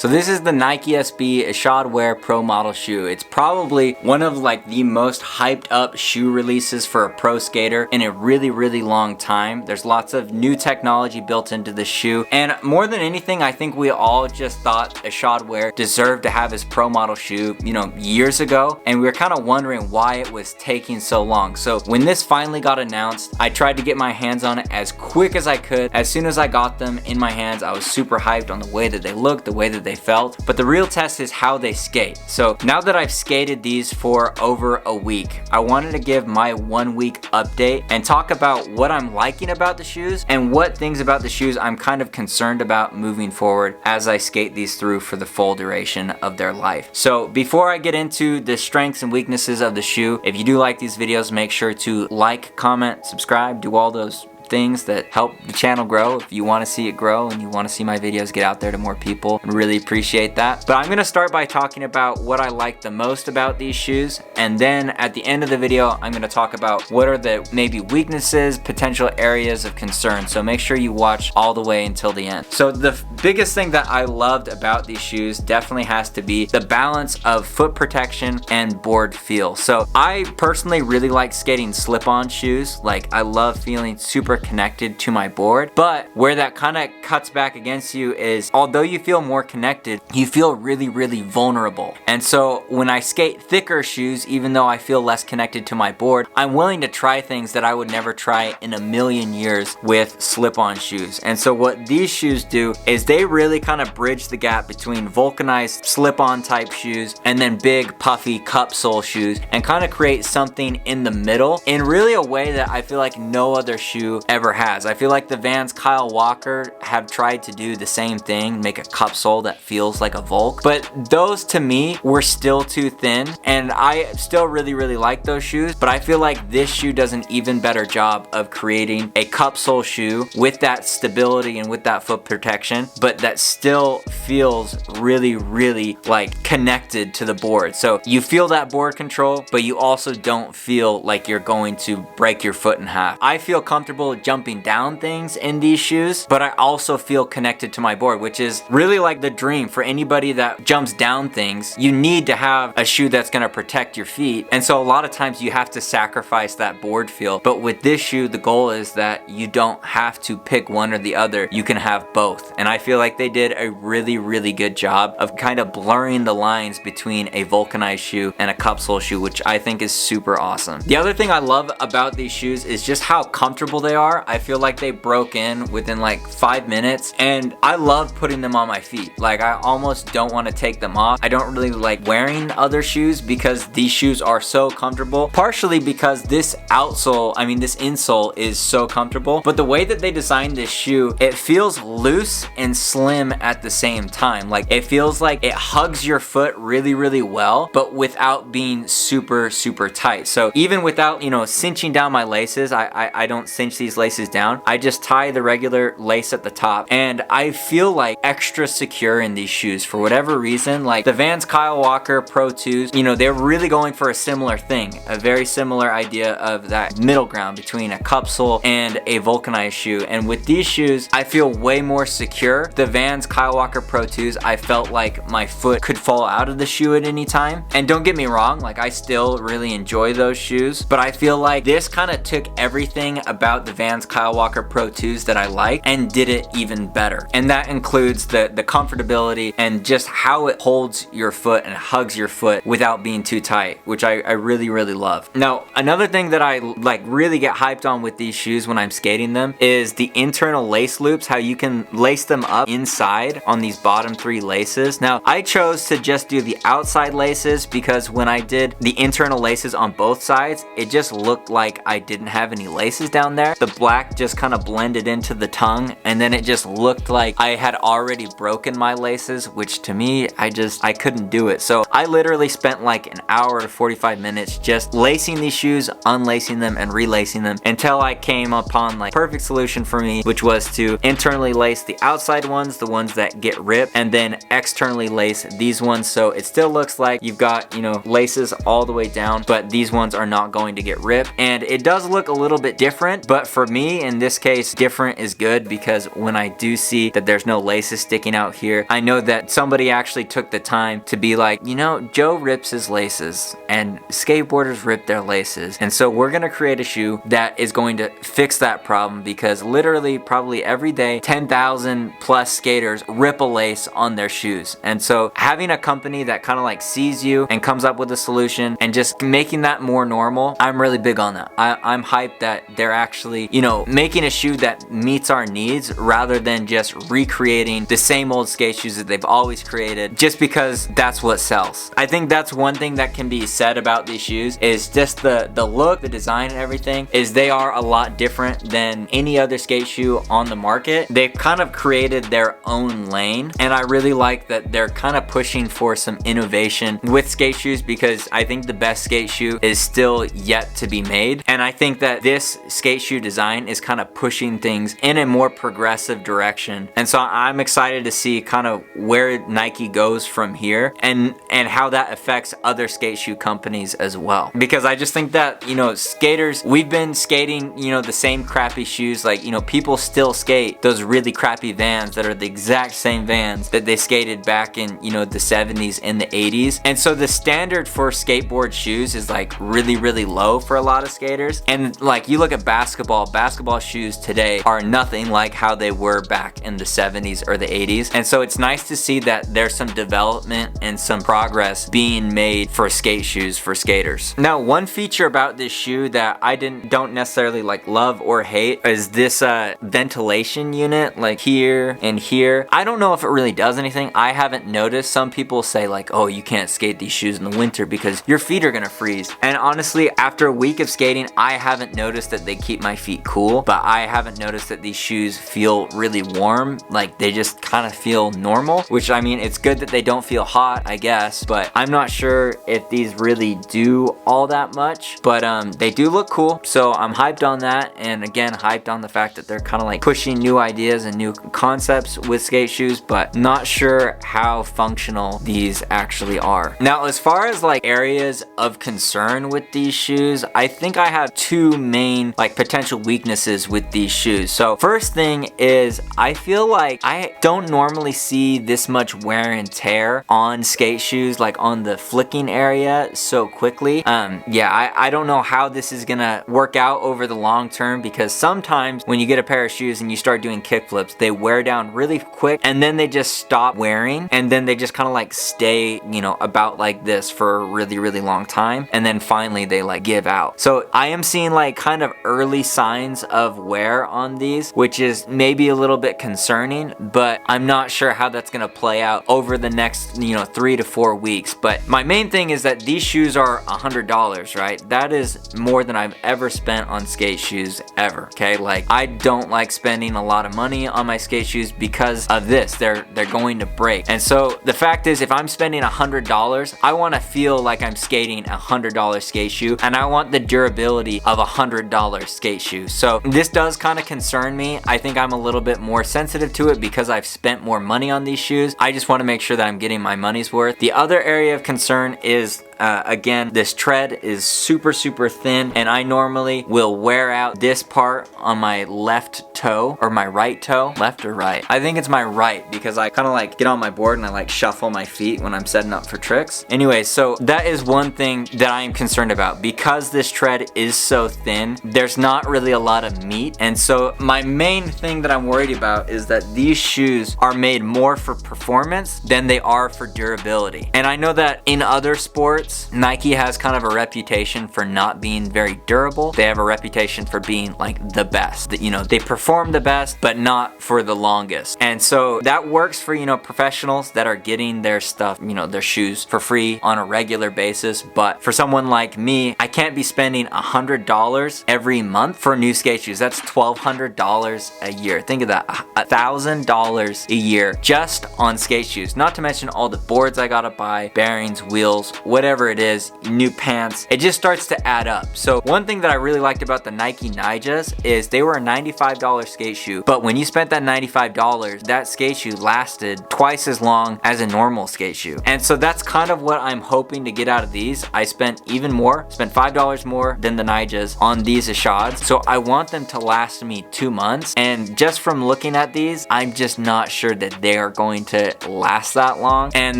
So this is the Nike SB Ishod One Pro model shoe. It's probably one of like the most hyped up shoe releases for a pro skater in a really long time. There's lots of new technology built into the shoe, and more than anything, I think we all just thought Ishod One deserved to have his pro model shoe, you know, years ago, and we were kind of wondering why it was taking so long. So when this finally got announced, I tried to get my hands on it as quick as I could. As soon as I got them in my hands, I was super hyped on the way that they looked, the way that they felt, but the real test is how they skate. So now that I've skated these for over a week, I wanted to give my 1 week update and talk about what I'm liking about the shoes and what things about the shoes I'm kind of concerned about moving forward as I skate these through for the full duration of their life. So before I get into the strengths and weaknesses of the shoe, if you do like these videos, make sure to like, comment, subscribe, do all those things that help the channel grow. If you want to see it grow and you want to see my videos get out there to more people, I really appreciate that. But I'm going to start by talking about what I like the most about these shoes, and then at the end of the video I'm going to talk about what are the maybe weaknesses, potential areas of concern. So make sure you watch all the way until the end. So the biggest thing that I loved about these shoes definitely has to be the balance of foot protection and board feel. So I personally really like skating slip-on shoes. Like, I love feeling super connected to my board, but where that kind of cuts back against you is, although you feel more connected, you feel really vulnerable. And so when I skate thicker shoes, even though I feel less connected to my board, I'm willing to try things that I would never try in a million years with slip-on shoes. And so what these shoes do is they really kind of bridge the gap between vulcanized slip-on type shoes and then big puffy cup sole shoes, and kind of create something in the middle in really a way that I feel like no other shoe ever has. I feel like the Vans Kyle Walker have tried to do the same thing, make a cup sole that feels like a Volk, but those to me were still too thin, and I still really like those shoes, but I feel like this shoe does an even better job of creating a cup sole shoe with that stability and with that foot protection, but that still feels really like connected to the board. So you feel that board control, but you also don't feel like you're going to break your foot in half. I feel comfortable jumping down things in these shoes, but I also feel connected to my board, which is really like the dream for anybody that jumps down things. You need to have a shoe that's going to protect your feet, and so a lot of times you have to sacrifice that board feel. But with this shoe, the goal is that you don't have to pick one or the other. You can have both, and I feel like they did a really good job of kind of blurring the lines between a vulcanized shoe and a cup sole shoe, which I think is super awesome. The other thing I love about these shoes is just how comfortable they are. I feel like they broke in within like 5 minutes, and I love putting them on my feet. Like, I almost don't want to take them off. I don't really like wearing other shoes because these shoes are so comfortable, partially because this outsole, I mean this insole is so comfortable, but the way that they designed this shoe, it feels loose and slim at the same time. Like, it feels like it hugs your foot really well, but without being super tight. So even without, you know, cinching down my laces, I don't cinch these laces down. I just tie the regular lace at the top, and I feel like extra secure in these shoes for whatever reason. Like the Vans Kyle Walker Pro 2s, you know, they're really going for a similar thing, a very similar idea of that middle ground between a cup sole and a vulcanized shoe. And with these shoes, I feel way more secure. The Vans Kyle Walker Pro 2s, I felt like my foot could fall out of the shoe at any time. And don't get me wrong, like I still really enjoy those shoes, but I feel like this kind of took everything about the Vans Kyle Walker Pro 2s that I like and did it even better. And that includes the comfortability and just how it holds your foot and hugs your foot without being too tight, which I really love. Now, another thing that I like really get hyped on with these shoes when I'm skating them is the internal lace loops, how you can lace them up inside on these bottom 3 laces. Now, I chose to just do the outside laces because when I did the internal laces on both sides, it just looked like I didn't have any laces down there. The black just kind of blended into the tongue, and then it just looked like I had already broken my laces, which to me, I couldn't do it. So I literally spent like an hour to 45 minutes just lacing these shoes, unlacing them and relacing them until I came upon like perfect solution for me, which was to internally lace the outside ones, the ones that get ripped, and then externally lace these ones so it still looks like you've got, you know, laces all the way down, but these ones are not going to get ripped. And it does look a little bit different, but for me, in this case, different is good, because when I do see that there's no laces sticking out here, I know that somebody actually took the time to be like, you know, Joe rips his laces and skateboarders rip their laces. And so we're gonna create a shoe that is going to fix that problem, because literally probably every day 10,000 plus skaters rip a lace on their shoes. And so having a company that kind of like sees you and comes up with a solution and just making that more normal, I'm really big on that. I'm hyped that they're actually, you know, making a shoe that meets our needs rather than just recreating the same old skate shoes that they've always created just because that's what sells. I think that's one thing that can be said about these shoes, is just the look, the design and everything, is they are a lot different than any other skate shoe on the market. They've kind of created their own lane, and I really like that they're kind of pushing for some innovation with skate shoes, because I think the best skate shoe is still yet to be made. And I think that this skate shoe design is kind of pushing things in a more progressive direction. And so I'm excited to see kind of where Nike goes from here, and how that affects other skate shoe companies as well. Because I just think that, you know, skaters, we've been skating, you know, the same crappy shoes. Like, you know, people still skate those really crappy Vans that are the exact same Vans that they skated back in, you know, the 70s and the 80s. And so the standard for skateboard shoes is like really, really low for a lot of skaters. And like, you look at basketball shoes today are nothing like how they were back in the 70s or the 80s. And so it's nice to see that there's some development and some progress being made for skate shoes for skaters. Now, one feature about this shoe that I don't necessarily like love or hate is this ventilation unit, like here and here. I don't know if it really does anything. I haven't noticed. Some people say like, oh, you can't skate these shoes in the winter because your feet are gonna freeze. And honestly, after a week of skating, I haven't noticed that they keep my feet cool, but I haven't noticed that these shoes feel really warm. Like, they just kind of feel normal, which, I mean, it's good that they don't feel hot, I guess, but I'm not sure if these really do all that much. But they do look cool, so I'm hyped on that. And again, hyped on the fact that they're kind of like pushing new ideas and new concepts with skate shoes, but not sure how functional these actually are. Now, as far as like areas of concern with these shoes, I think I have two main like potential weaknesses with these shoes. So first thing is, I feel like I don't normally see this much wear and tear on skate shoes, like on the flicking area, so quickly. Yeah, I don't know how this is gonna work out over the long term, because sometimes when you get a pair of shoes and you start doing kick flips, they wear down really quick and then they just stop wearing, and then they just kind of like stay, you know, about like this for a really, really long time, and then finally they like give out. So I am seeing like kind of early signs of wear on these, which is maybe a little bit concerning, but I'm not sure how that's gonna play out over the next, you know, 3 to 4 weeks. But my main thing is that these shoes are $100, right? That is more than I've ever spent on skate shoes ever, okay? Like, I don't like spending a lot of money on my skate shoes because of this. They're going to break. And so the fact is, if I'm spending $100, I want to feel like I'm skating a $100 skate shoe, and I want the durability of a $100 skate shoe. So this does kind of concern me. I think I'm a little bit more sensitive to it because I've spent more money on these shoes. I just want to make sure that I'm getting my money's worth. The other area of concern is again, this tread is super, super thin, and I normally will wear out this part on my left toe, or my right toe. Left or right? I think it's my right, because I kind of like get on my board and I like shuffle my feet when I'm setting up for tricks. Anyway, so that is one thing that I am concerned about. Because this tread is so thin, there's not really a lot of meat. And so my main thing that I'm worried about is that these shoes are made more for performance than they are for durability. And I know that in other sports, Nike has kind of a reputation for not being very durable. They have a reputation for being like the best. That, you know, they perform the best, but not for the longest. And so that works for, you know, professionals that are getting their stuff, you know, their shoes for free on a regular basis. But for someone like me, I can't be spending $100 every month for new skate shoes. That's $1,200 a year. Think of that, $1,000 a year just on skate shoes. Not to mention all the boards I gotta buy, bearings, wheels, whatever whatever it is, new pants, it just starts to add up. So one thing that I really liked about the Nike Nijas is they were a $95 skate shoe, but when you spent that $95, that skate shoe lasted twice as long as a normal skate shoe. And so that's kind of what I'm hoping to get out of these. I spent even more, spent $5 more than the Nijas on these Ishods. So I want them to last me 2 months. And just from looking at these, I'm just not sure that they are going to last that long. And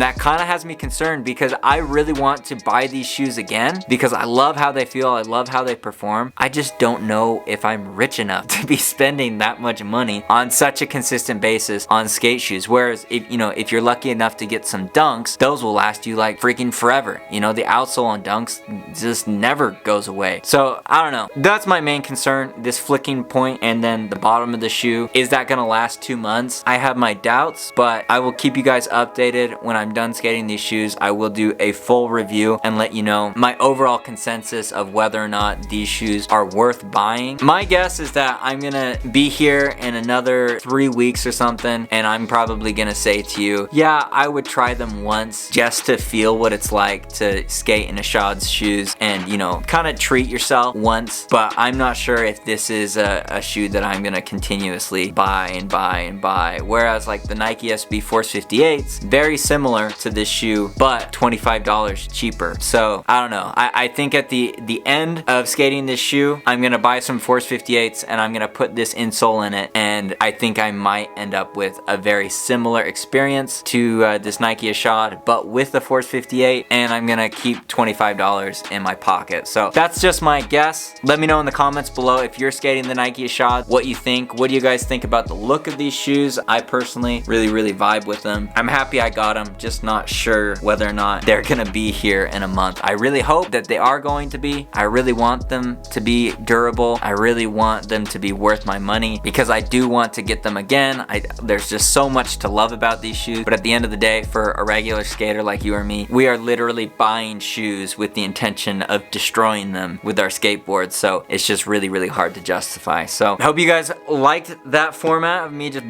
that kind of has me concerned because I really want to buy these shoes again because I love how they feel. I love how they perform. I just don't know if I'm rich enough to be spending that much money on such a consistent basis on skate shoes. Whereas if you're lucky enough to get some Dunks, those will last you like freaking forever. You know, the outsole on Dunks just never goes away. So I don't know. That's my main concern, this flicking point and then the bottom of the shoe. Is that gonna last 2 months? I have my doubts, but I will keep you guys updated when I'm done skating these shoes. I will do a full review and let you know my overall consensus of whether or not these shoes are worth buying. My guess is that I'm gonna be here in another 3 weeks or something, and I'm probably gonna say to you, yeah, I would try them once just to feel what it's like to skate in Ishod's shoes and, you know, kind of treat yourself once. But I'm not sure if this is a shoe that I'm gonna continuously buy and buy and buy. Whereas like the Nike SB Force 58s, very similar to this shoe, but $25 cheaper. So I don't know. I think at the end of skating this shoe, I'm gonna buy some Force 58s and I'm gonna put this insole in it, and I think I might end up with a very similar experience to this Nike Ishod, but with the Force 58, and I'm gonna keep $25 in my pocket. So that's just my guess. Let me know in the comments below if you're skating the Nike Ishod, what you think. What do you guys think about the look of these shoes? I personally really vibe with them. I'm happy I got them, just not sure whether or not they're gonna be here in a month. I really hope that they are going to be. I really want them to be durable. I really want them to be worth my money because I do want to get them again. There's just so much to love about these shoes, but at the end of the day, for a regular skater like you or me, we are literally buying shoes with the intention of destroying them with our skateboards. So it's just really hard to justify. So I hope you guys liked that format of me just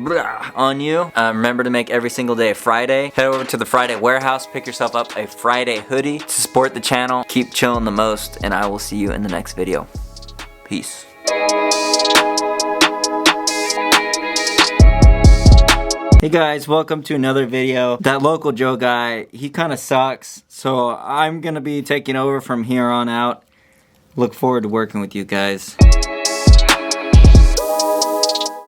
on you. Remember to make every single day a Friday. Head over to the Friday warehouse, pick yourself up a Friday hoodie to support the channel. Keep chilling the most, and I will see you in the next video. Peace. Hey guys, welcome to another video. That local Joe guy, he kind of sucks, so I'm gonna be taking over from here on out. Look forward to working with you guys.